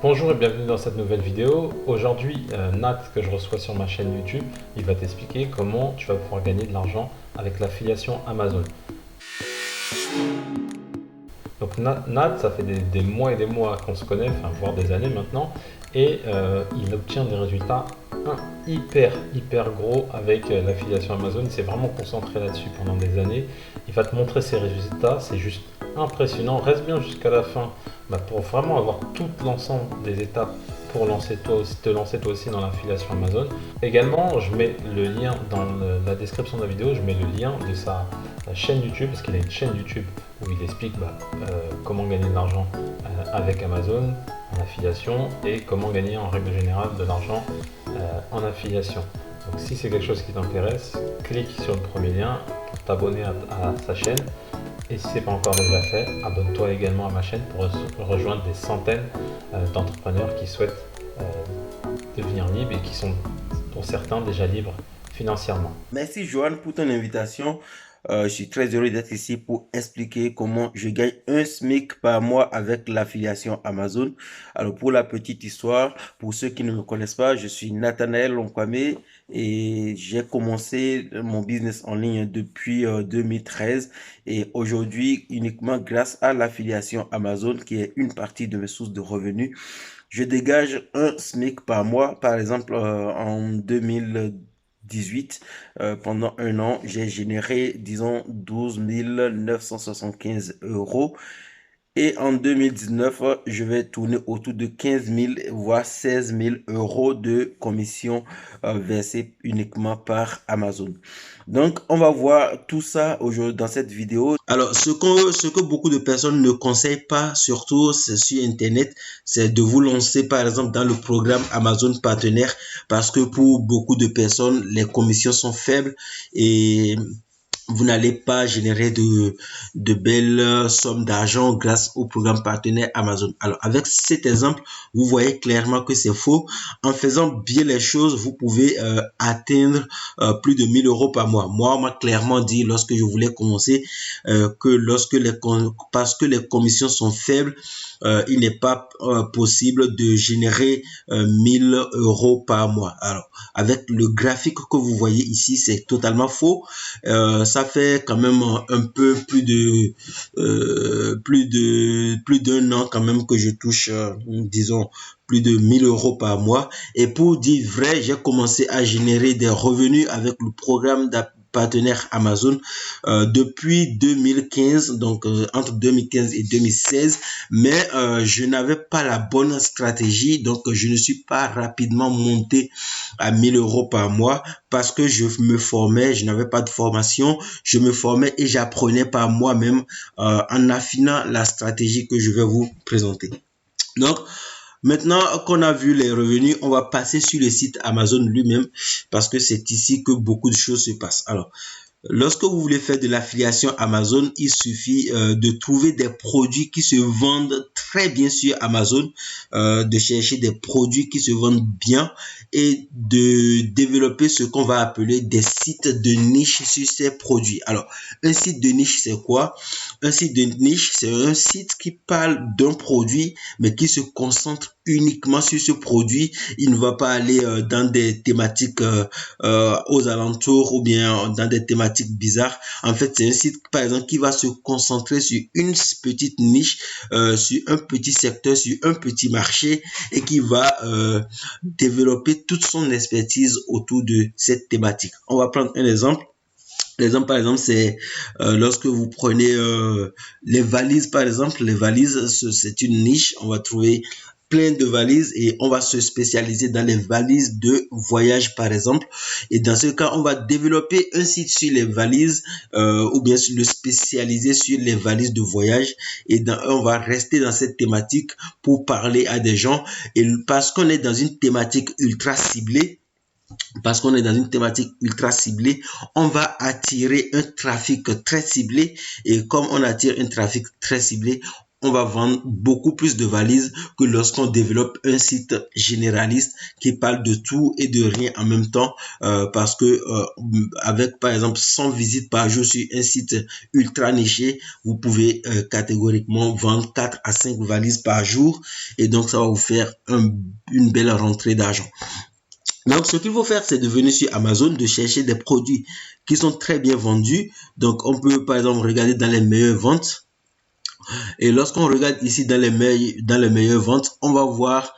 Bonjour et bienvenue dans cette nouvelle vidéo. Aujourd'hui, Nat, que je reçois sur ma chaîne YouTube, il va t'expliquer comment tu vas pouvoir gagner de l'argent avec l'affiliation Amazon. Donc Nat, ça fait des mois et des mois qu'on se connaît, enfin voire des années maintenant, et il obtient des résultats hyper gros avec l'affiliation Amazon. Il s'est vraiment concentré là-dessus pendant des années. Il va te montrer ses résultats, c'est juste impressionnant. Reste bien jusqu'à la fin pour vraiment avoir tout l'ensemble des étapes pour te lancer toi aussi dans l'affiliation Amazon. Également, je mets le lien dans la description de la vidéo, je mets le lien de sa chaîne YouTube, parce qu'il a une chaîne YouTube où il explique comment gagner de l'argent avec Amazon en affiliation et comment gagner en règle générale de l'argent en affiliation. Donc si c'est quelque chose qui t'intéresse, clique sur le premier lien pour t'abonner à sa chaîne. Et si ce n'est pas encore déjà fait, abonne-toi également à ma chaîne pour rejoindre des centaines d'entrepreneurs qui souhaitent devenir libres et qui sont pour certains déjà libres financièrement. Merci Johan pour ton invitation. Je suis très heureux d'être ici pour expliquer comment je gagne un SMIC par mois avec l'affiliation Amazon. Alors pour la petite histoire, pour ceux qui ne me connaissent pas, je suis Nathanaël Lonkwame et j'ai commencé mon business en ligne depuis 2013 et aujourd'hui uniquement grâce à l'affiliation Amazon qui est une partie de mes sources de revenus. Je dégage un SMIC par mois, par exemple en 2018, pendant un an, j'ai généré, disons, 12 975 euros. Et en 2019, je vais tourner autour de 15 000, voire 16 000 euros de commission versée uniquement par Amazon. Donc, on va voir tout ça aujourd'hui dans cette vidéo. Alors, ce que beaucoup de personnes ne conseillent pas, surtout sur Internet, c'est de vous lancer, par exemple, dans le programme Amazon Partenaire, parce que pour beaucoup de personnes, les commissions sont faibles et vous n'allez pas générer de belles sommes d'argent grâce au programme partenaire Amazon. Alors, avec cet exemple, vous voyez clairement que c'est faux. En faisant bien les choses, vous pouvez atteindre plus de 1000 euros par mois. Moi, on m'a clairement dit lorsque je voulais commencer parce que les commissions sont faibles, il n'est pas possible de générer 1000 euros par mois. Alors, avec le graphique que vous voyez ici, c'est totalement faux. Ça fait quand même un peu plus d'un an quand même que je touche, disons, plus de 1000 euros par mois. Et pour dire vrai, j'ai commencé à générer des revenus avec le programme partenaire Amazon depuis 2015, donc entre 2015 et 2016, mais je n'avais pas la bonne stratégie, donc je ne suis pas rapidement monté à 1000 euros par mois parce que je me formais, je n'avais pas de formation, je me formais et j'apprenais par moi-même en affinant la stratégie que je vais vous présenter. Donc, maintenant qu'on a vu les revenus, on va passer sur le site Amazon lui-même parce que c'est ici que beaucoup de choses se passent. Alors, lorsque vous voulez faire de l'affiliation Amazon, il suffit de trouver des produits qui se vendent très bien sur Amazon, de chercher des produits qui se vendent bien et de développer ce qu'on va appeler des sites de niche sur ces produits. Alors, un site de niche, c'est quoi? Un site de niche, c'est un site qui parle d'un produit, mais qui se concentre uniquement sur ce produit. Il ne va pas aller dans des thématiques aux alentours ou bien dans des thématiques bizarres. En fait, c'est un site, par exemple, qui va se concentrer sur une petite niche, sur un petit secteur, sur un petit marché et qui va développer toute son expertise autour de cette thématique. On va prendre un exemple. L'exemple, par exemple, c'est lorsque vous prenez les valises, par exemple. Les valises, c'est une niche. On va trouver plein de valises et on va se spécialiser dans les valises de voyage, par exemple. Et dans ce cas, on va développer un site sur les valises ou bien le spécialiser sur les valises de voyage. Et on va rester dans cette thématique pour parler à des gens. Et parce qu'on est dans une thématique ultra ciblée, on va attirer un trafic très ciblé et comme on attire un trafic très ciblé, on va vendre beaucoup plus de valises que lorsqu'on développe un site généraliste qui parle de tout et de rien en même temps, parce que avec par exemple 100 visites par jour sur un site ultra niché, vous pouvez catégoriquement vendre 4 à 5 valises par jour, et donc ça va vous faire une belle rentrée d'argent. Donc, ce qu'il faut faire, c'est de venir sur Amazon, de chercher des produits qui sont très bien vendus. Donc, on peut, par exemple, regarder dans les meilleures ventes. Et lorsqu'on regarde ici dans les meilleures ventes, on va voir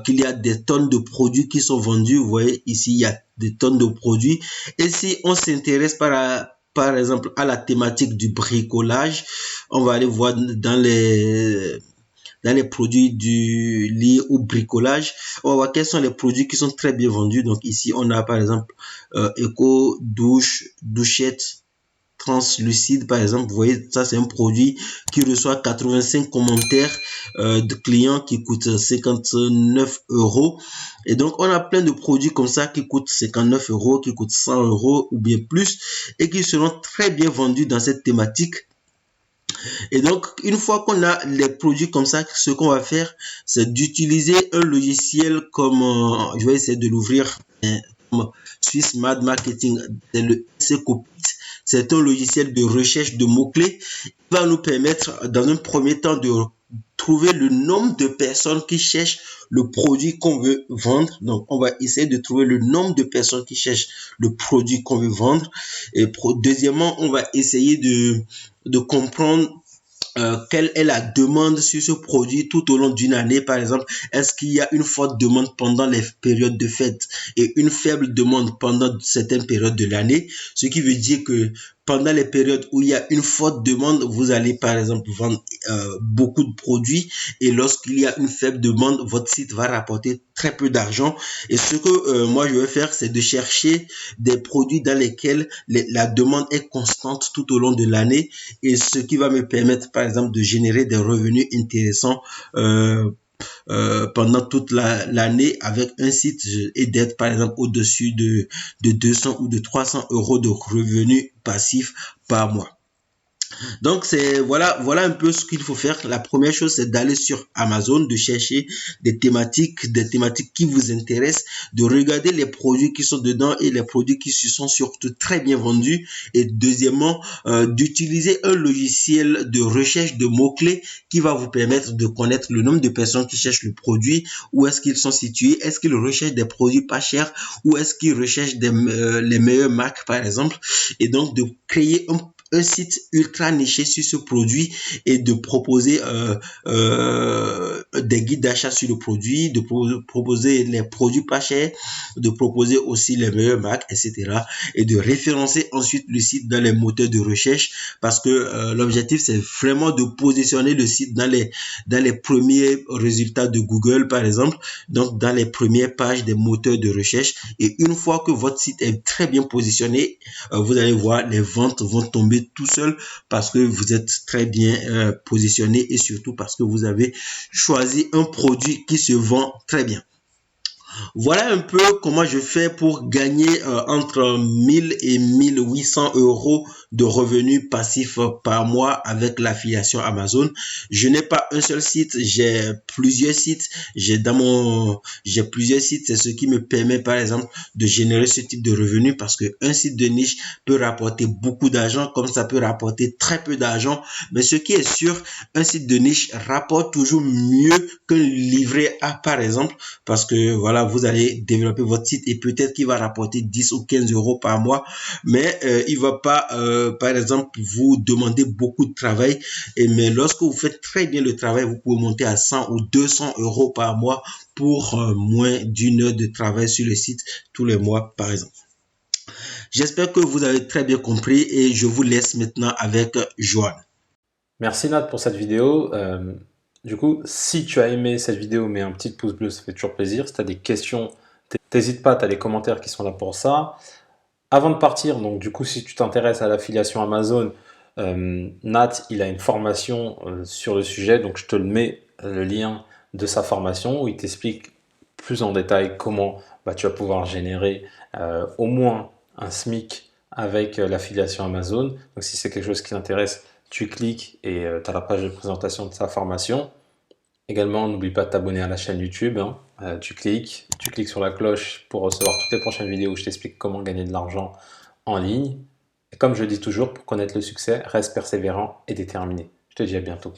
qu'il y a des tonnes de produits qui sont vendus. Vous voyez, ici, il y a des tonnes de produits. Et si on s'intéresse par exemple à la thématique du bricolage, on va aller voir dans les produits liés au bricolage, on va voir quels sont les produits qui sont très bien vendus. Donc ici, on a par exemple Eco douchette translucide, par exemple. Vous voyez, ça c'est un produit qui reçoit 85 commentaires de clients, qui coûte 59 euros. Et donc, on a plein de produits comme ça qui coûtent 59 euros, qui coûtent 100 euros ou bien plus, et qui seront très bien vendus dans cette thématique. Et donc, une fois qu'on a les produits comme ça, ce qu'on va faire, c'est d'utiliser un logiciel comme, je vais essayer de l'ouvrir, comme Swiss Mad Marketing, c'est le SECopit. C'est un logiciel de recherche de mots-clés qui va nous permettre, dans un premier temps, de trouver le nombre de personnes qui cherchent le produit qu'on veut vendre. Donc, on va essayer de trouver le nombre de personnes qui cherchent le produit qu'on veut vendre. Et deuxièmement, on va essayer de comprendre quelle est la demande sur ce produit tout au long d'une année. Par exemple, est-ce qu'il y a une forte demande pendant les périodes de fête et une faible demande pendant certaines périodes de l'année, ce qui veut dire que pendant les périodes où il y a une forte demande, vous allez par exemple vendre beaucoup de produits, et lorsqu'il y a une faible demande, votre site va rapporter très peu d'argent. Et ce que moi je vais faire, c'est de chercher des produits dans lesquels la demande est constante tout au long de l'année, et ce qui va me permettre par exemple de générer des revenus intéressants pendant toute l'année avec un site, et d'être par exemple au-dessus de 200 ou de 300 euros de revenus passifs par mois. Donc, voilà un peu ce qu'il faut faire. La première chose, c'est d'aller sur Amazon, de chercher des thématiques qui vous intéressent, de regarder les produits qui sont dedans et les produits qui sont surtout très bien vendus. Et deuxièmement, d'utiliser un logiciel de recherche de mots-clés qui va vous permettre de connaître le nombre de personnes qui cherchent le produit, où est-ce qu'ils sont situés, est-ce qu'ils recherchent des produits pas chers, ou est-ce qu'ils recherchent les meilleures marques, par exemple. Et donc, de créer un site ultra niché sur ce produit, et de proposer des guides d'achat sur le produit, de proposer les produits pas chers, de proposer aussi les meilleures marques, etc. Et de référencer ensuite le site dans les moteurs de recherche, parce que l'objectif, c'est vraiment de positionner le site dans les premiers résultats de Google, par exemple, donc dans les premières pages des moteurs de recherche. Et une fois que votre site est très bien positionné, vous allez voir, les ventes vont tomber tout seul, parce que vous êtes très bien positionné, et surtout parce que vous avez choisi un produit qui se vend très bien. Voilà un peu comment je fais pour gagner entre 1000 et 1800 euros de revenus passifs par mois avec l'affiliation Amazon. Je n'ai pas un seul site, j'ai plusieurs sites. J'ai plusieurs sites, c'est ce qui me permet par exemple de générer ce type de revenus, parce que un site de niche peut rapporter beaucoup d'argent, comme ça peut rapporter très peu d'argent. Mais ce qui est sûr, un site de niche rapporte toujours mieux qu'un livret A, par exemple, parce que voilà, vous allez développer votre site et peut-être qu'il va rapporter 10 ou 15 euros par mois, mais il va pas, par exemple, vous demander beaucoup de travail. Mais lorsque vous faites très bien le travail, vous pouvez monter à 100 ou 200 euros par mois pour moins d'une heure de travail sur le site tous les mois, par exemple. J'espère que vous avez très bien compris, et je vous laisse maintenant avec Joanne. Merci Nat pour cette vidéo. Du coup, si tu as aimé cette vidéo, mets un petit pouce bleu, ça fait toujours plaisir. Si tu as des questions, n'hésite pas, tu as les commentaires qui sont là pour ça. Avant de partir, donc du coup, si tu t'intéresses à l'affiliation Amazon, Nat, il a une formation sur le sujet, donc je te le mets, le lien de sa formation, où il t'explique plus en détail comment tu vas pouvoir générer au moins un SMIC avec l'affiliation Amazon. Donc si c'est quelque chose qui t'intéresse, tu cliques et tu as la page de présentation de sa formation. Également, n'oublie pas de t'abonner à la chaîne YouTube, hein. Tu cliques sur la cloche pour recevoir toutes les prochaines vidéos où je t'explique comment gagner de l'argent en ligne. Et comme je dis toujours, pour connaître le succès, reste persévérant et déterminé. Je te dis à bientôt.